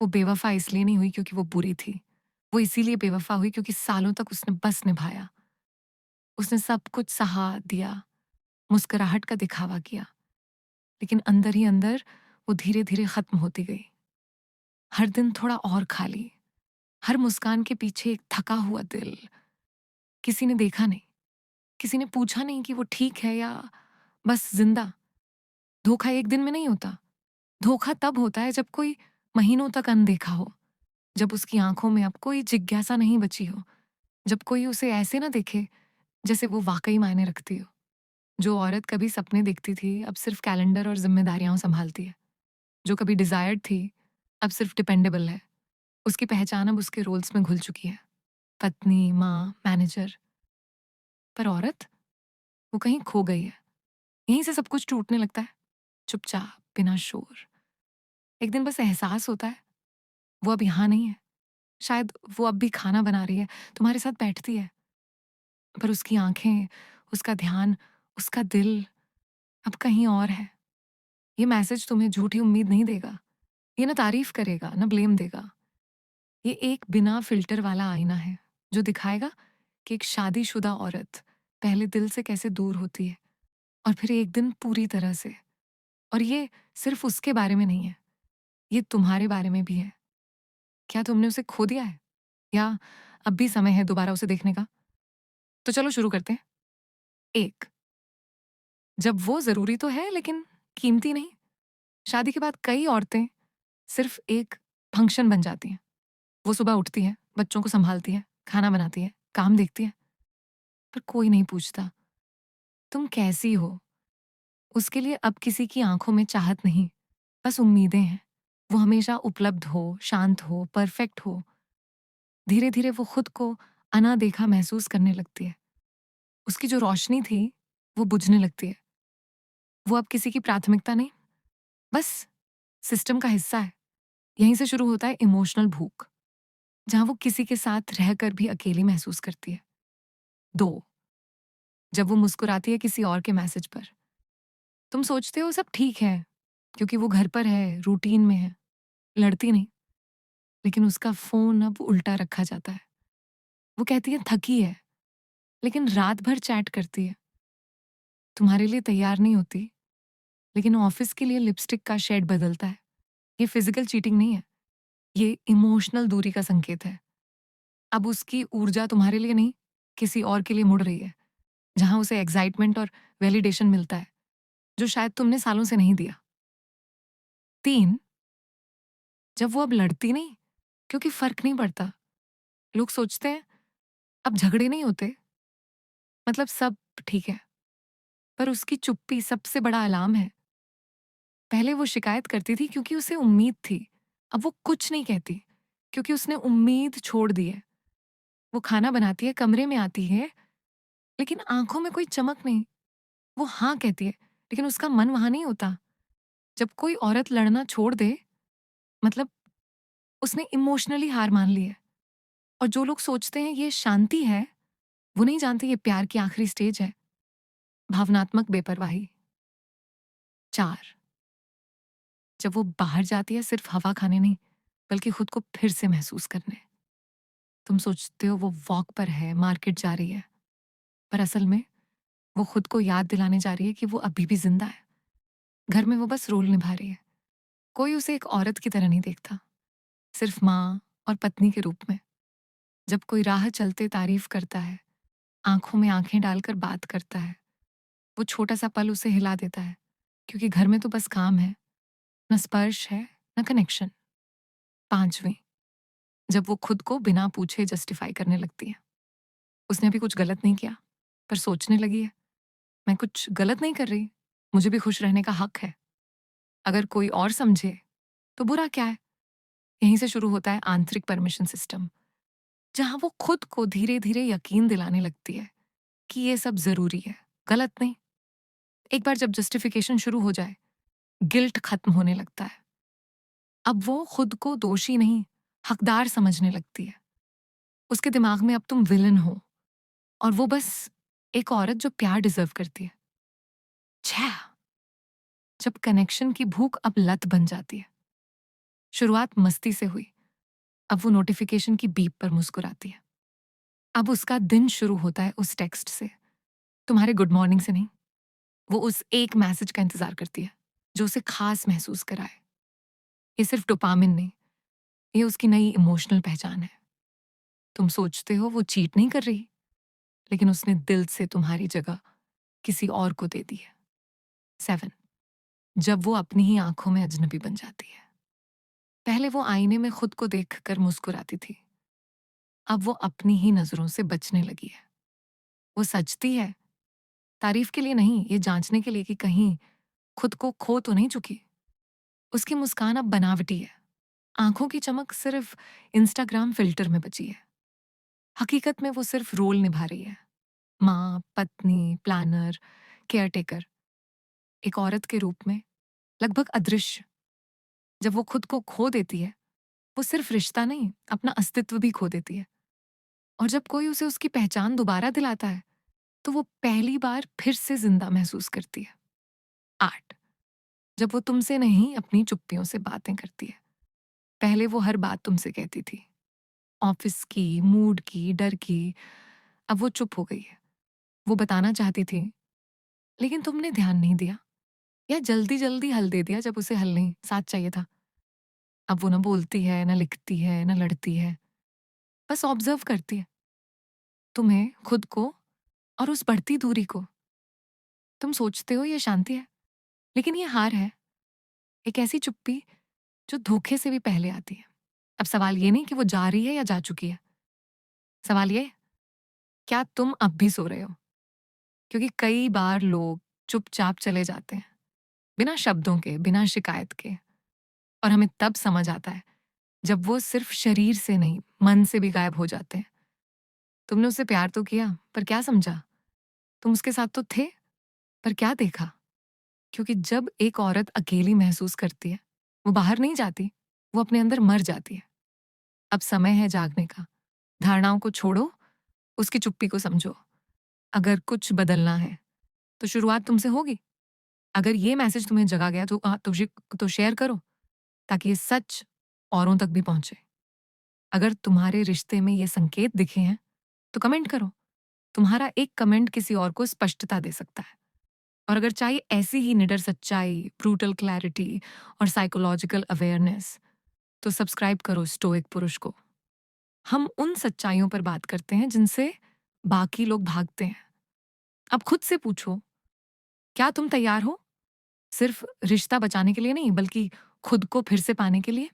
वो बेवफ़ा इसलिए नहीं हुई क्योंकि वो बुरी थी। वो इसीलिए बेवफ़ा हुई क्योंकि सालों तक उसने बस निभाया। उसने सब कुछ सहा दिया, मुस्कुराहट का दिखावा किया, लेकिन अंदर ही अंदर वो धीरे-धीरे ख़त्म होती गई। हर दिन थोड़ा और खाली, हर मुस्कान के पीछे एक थका हुआ दिल। किसी ने देखा नहीं, किसी ने पूछा नहीं कि वो ठीक है या बस ज़िंदा। धोखा एक दिन में नहीं होता। धोखा तब होता है जब कोई महीनों तक अनदेखा हो, जब उसकी आँखों में अब कोई जिज्ञासा नहीं बची हो, जब कोई उसे ऐसे ना देखे जैसे वो वाक़ई मायने रखती हो। जो औरत कभी सपने देखती थी, अब सिर्फ़ कैलेंडर और ज़िम्मेदारियाँ सँभालती है। जो कभी डिज़ायर्ड थी, अब सिर्फ़ डिपेंडेबल है। उसकी पहचान अब उसके रोल्स में घुल चुकी है। पत्नी, माँ, मैनेजर। पर औरत? वो कहीं खो गई है। यहीं से सब कुछ टूटने लगता है, चुपचाप, बिना शोर। एक दिन बस एहसास होता है, वो अब यहाँ नहीं है। शायद वो अब भी खाना बना रही है, तुम्हारे साथ बैठती है, पर उसकी आँखें, उसका ध्यान, उसका दिल अब कहीं और है। ये मैसेज तुम्हें झूठी उम्मीद नहीं देगा। ये ना तारीफ़ करेगा, ना ब्लेम देगा। ये एक बिना फ़िल्टर वाला आईना है, जो दिखाएगा कि एक शादीशुदा औरत पहले दिल से कैसे दूर होती है और फिर एक दिन पूरी तरह से। और ये सिर्फ़ उसके बारे में नहीं है, ये तुम्हारे बारे में भी है। क्या तुमने उसे खो दिया है? या अब भी समय है दोबारा उसे देखने का? तो चलो शुरू करते हैं। 1, जब वो ज़रूरी तो है लेकिन कीमती नहीं। शादी के बाद कई औरतें सिर्फ़ एक फंक्शन बन जाती हैं। वो सुबह उठती हैं, बच्चों को सँभालती हैं, खाना बनाती हैं, काम देखती हैं, पर कोई नहीं पूछता, तुम कैसी हो? उसके लिए अब किसी की आँखों में चाहत नहीं, बस उम्मीदें हैं। वो हमेशा उपलब्ध हो, शांत हो, परफ़ेक्ट हो। धीरे-धीरे वो खुद को अनादेखा महसूस करने लगती है। उसकी जो रोशनी थी, वो बुझने लगती है। वो अब किसी की प्राथमिकता नहीं, बस सिस्टम का हिस्सा है। यहीं से शुरू होता है इमोशनल भूख, जहाँ वो किसी के साथ रहकर भी अकेली महसूस करती है। 2, जब वो मुस्कुराती है किसी और के मैसेज पर। तुम सोचते हो सब ठीक है, क्योंकि वो घर पर है, रूटीन में है, लड़ती नहीं। लेकिन उसका फ़ोन अब उल्टा रखा जाता है। वो कहती है थकी है, लेकिन रात भर चैट करती है। तुम्हारे लिए तैयार नहीं होती, लेकिन ऑफ़िस के लिए लिपस्टिक का शेड बदलता है। ये फ़िज़िकल चीटिंग नहीं है, ये इमोशनल दूरी का संकेत है। अब उसकी ऊर्जा तुम्हारे लिए नहीं, किसी और के लिए मुड़ रही है, जहाँ उसे एक्साइटमेंट और वैलिडेशन मिलता है, जो शायद तुमने सालों से नहीं दिया। 3, जब वो अब लड़ती नहीं, क्योंकि फ़र्क नहीं पड़ता। लोग सोचते हैं, अब झगड़े नहीं होते, मतलब सब ठीक है। पर उसकी चुप्पी सबसे बड़ा अलार्म है। पहले वो शिकायत करती थी क्योंकि उसे उम्मीद थी। अब वो कुछ नहीं कहती, क्योंकि उसने उम्मीद छोड़ दी है। वो खाना बनाती है, कमरे में आती है, लेकिन आँखों में कोई चमक नहीं। वो हाँ कहती है, लेकिन उसका मन वहाँ नहीं होता। जब कोई औरत लड़ना छोड़ दे, मतलब उसने इमोशनली हार मान ली है। और जो लोग सोचते हैं ये शांति है, वो नहीं जानते ये प्यार की आखिरी स्टेज है, भावनात्मक बेपरवाही। 4, जब वो बाहर जाती है सिर्फ हवा खाने नहीं, बल्कि खुद को फिर से महसूस करने। तुम सोचते हो वो वॉक पर है, मार्केट जा रही है, पर असल में वो खुद को याद दिलाने जा रही है कि वो अभी भी जिंदा है। घर में वो बस रोल निभा रही है। कोई उसे एक औरत की तरह नहीं देखता, सिर्फ माँ और पत्नी के रूप में। जब कोई राह चलते तारीफ करता है, आंखों में आंखें डालकर बात करता है, वो छोटा सा पल उसे हिला देता है, क्योंकि घर में तो बस काम है, न स्पर्श है, न कनेक्शन। 5, जब वो खुद को बिना पूछे जस्टिफाई करने लगती है। उसने अभी कुछ गलत नहीं किया, पर सोचने लगी है, मैं कुछ गलत नहीं कर रही, मुझे भी खुश रहने का हक है। अगर कोई और समझे, तो बुरा क्या है? यहीं से शुरू होता है आंतरिक परमिशन सिस्टम, जहाँ वो खुद को धीरे-धीरे यकीन दिलाने लगती है कि ये सब ज़रूरी है, गलत नहीं। एक बार जब जस्टिफिकेशन शुरू हो जाए, गिल्ट खत्म होने लगता है। अब वो खुद को दोषी नहीं, हकदार समझने लगती है। उसके दिमाग में अब तुम विलन हो और वो बस एक औरत जो प्यार डिज़र्व करती है। 6, जब कनेक्शन की भूख अब लत बन जाती है। शुरुआत मस्ती से हुई, अब वो नोटिफिकेशन की बीप पर मुस्कुराती है। अब उसका दिन शुरू होता है उस टेक्स्ट से, तुम्हारे गुड मॉर्निंग से नहीं। वो उस एक मैसेज का इंतजार करती है जो उसे खास महसूस कराए। ये सिर्फ डोपामिन नहीं, ये उसकी नई इमोशनल पहचान है। तुम सोचते हो वो चीट नहीं कर रही, लेकिन उसने दिल से तुम्हारी जगह किसी और को दे दी है। 7, जब वो अपनी ही आंखों में अजनबी बन जाती है। पहले वो आईने में खुद को देखकर मुस्कुराती थी, अब वो अपनी ही नजरों से बचने लगी है। वो सचती है, तारीफ के लिए नहीं, ये जांचने के लिए कि कहीं खुद को खो तो नहीं चुकी। उसकी मुस्कान अब बनावटी है, आंखों की चमक सिर्फ इंस्टाग्राम फिल्टर में बची है। हकीकत में वो सिर्फ रोल निभा रही है, माँ, पत्नी, प्लानर, केयरटेकर, एक औरत के रूप में, लगभग अदृश्य। जब वो खुद को खो देती है, वो सिर्फ रिश्ता नहीं, अपना अस्तित्व भी खो देती है। और जब कोई उसे उसकी पहचान दोबारा दिलाता है, तो वो पहली बार फिर से जिंदा महसूस करती है। 8, जब वो तुमसे नहीं अपनी चुप्पियों से बातें करती है। पहले वो हर बात तुमसे कहती थी, ऑफिस की, मूड की, डर की। अब वो चुप हो गई है। वो बताना चाहती थी, लेकिन तुमने ध्यान नहीं दिया, या जल्दी जल्दी हल दे दिया जब उसे हल नहीं साथ चाहिए था। अब वो ना बोलती है, ना लिखती है, ना लड़ती है, बस ऑब्जर्व करती है, तुम्हें, खुद को, और उस बढ़ती दूरी को। तुम सोचते हो ये शांति है, लेकिन ये हार है, एक ऐसी चुप्पी जो धोखे से भी पहले आती है। अब सवाल ये नहीं कि वो जा रही है या जा चुकी है, सवाल ये, क्या तुम अब भी सो रहे हो? क्योंकि कई बार लोग चुपचाप चले जाते हैं, बिना शब्दों के, बिना शिकायत के, और हमें तब समझ आता है जब वो सिर्फ शरीर से नहीं, मन से भी गायब हो जाते हैं। तुमने उससे प्यार तो किया, पर क्या समझा? तुम उसके साथ तो थे, पर क्या देखा? क्योंकि जब एक औरत अकेली महसूस करती है, वो बाहर नहीं जाती, वो अपने अंदर मर जाती है। अब समय है जागने का। धारणाओं को छोड़ो, उसकी चुप्पी को समझो। अगर कुछ बदलना है, तो शुरुआत तुमसे होगी। अगर ये मैसेज तुम्हें जगा गया, तो शेयर करो, ताकि ये सच औरों तक भी पहुंचे। अगर तुम्हारे रिश्ते में ये संकेत दिखे हैं, तो कमेंट करो। तुम्हारा एक कमेंट किसी और को स्पष्टता दे सकता है। और अगर चाहिए ऐसी ही निडर सच्चाई, ब्रूटल क्लैरिटी और साइकोलॉजिकल अवेयरनेस, तो सब्सक्राइब करो स्टोइक पुरुष को। हम उन सच्चाइयों पर बात करते हैं जिनसे बाकी लोग भागते हैं। अब खुद से पूछो, क्या तुम तैयार हो? सिर्फ रिश्ता बचाने के लिए नहीं, बल्कि खुद को फिर से पाने के लिए।